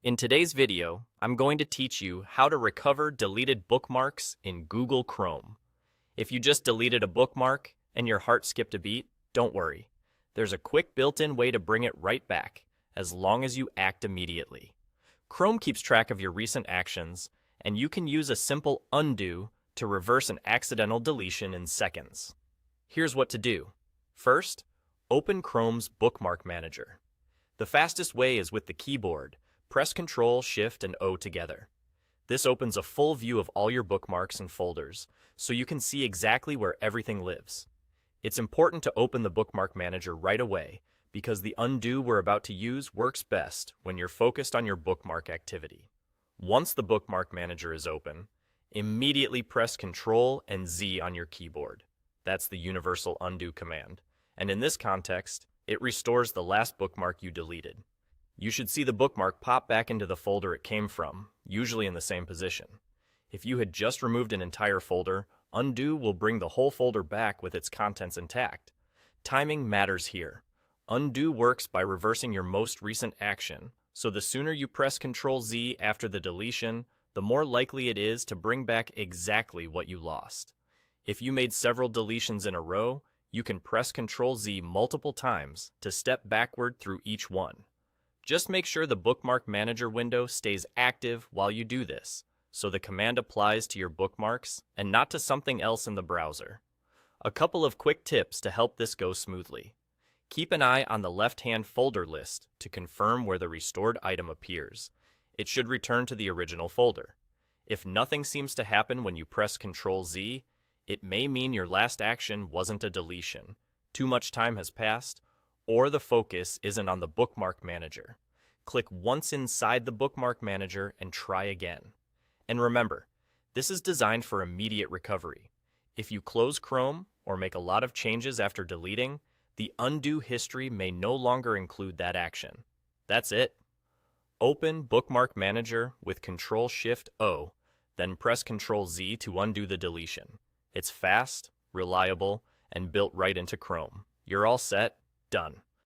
In today's video, I'm going to teach you how to recover deleted bookmarks in Google Chrome. If you just deleted a bookmark and your heart skipped a beat, don't worry. There's a quick built-in way to bring it right back, as long as you act immediately. Chrome keeps track of your recent actions, and you can use a simple undo to reverse an accidental deletion in seconds. Here's what to do. First, open Chrome's Bookmark Manager. The fastest way is with the keyboard. Press Ctrl, Shift, and O together. This opens a full view of all your bookmarks and folders, so you can see exactly where everything lives. It's important to open the Bookmark Manager right away, because the undo we're about to use works best when you're focused on your bookmark activity. Once the Bookmark Manager is open, immediately press Ctrl and Z on your keyboard. That's the universal undo command, and in this context, it restores the last bookmark you deleted. You should see the bookmark pop back into the folder it came from, usually in the same position. If you had just removed an entire folder, undo will bring the whole folder back with its contents intact. Timing matters here. Undo works by reversing your most recent action, so the sooner you press Ctrl-Z after the deletion, the more likely it is to bring back exactly what you lost. If you made several deletions in a row, you can press Ctrl-Z multiple times to step backward through each one. Just make sure the Bookmark Manager window stays active while you do this, so the command applies to your bookmarks and not to something else in the browser. A couple of quick tips to help this go smoothly. Keep an eye on the left-hand folder list to confirm where the restored item appears. It should return to the original folder. If nothing seems to happen when you press Ctrl-Z, it may mean your last action wasn't a deletion, too much time has passed, or the focus isn't on the Bookmark Manager. Click once inside the Bookmark Manager and try again. And remember, this is designed for immediate recovery. If you close Chrome or make a lot of changes after deleting, the undo history may no longer include that action. That's it. Open Bookmark Manager with Ctrl-Shift-O, then press Ctrl-Z to undo the deletion. It's fast, reliable, and built right into Chrome. You're all set. Done.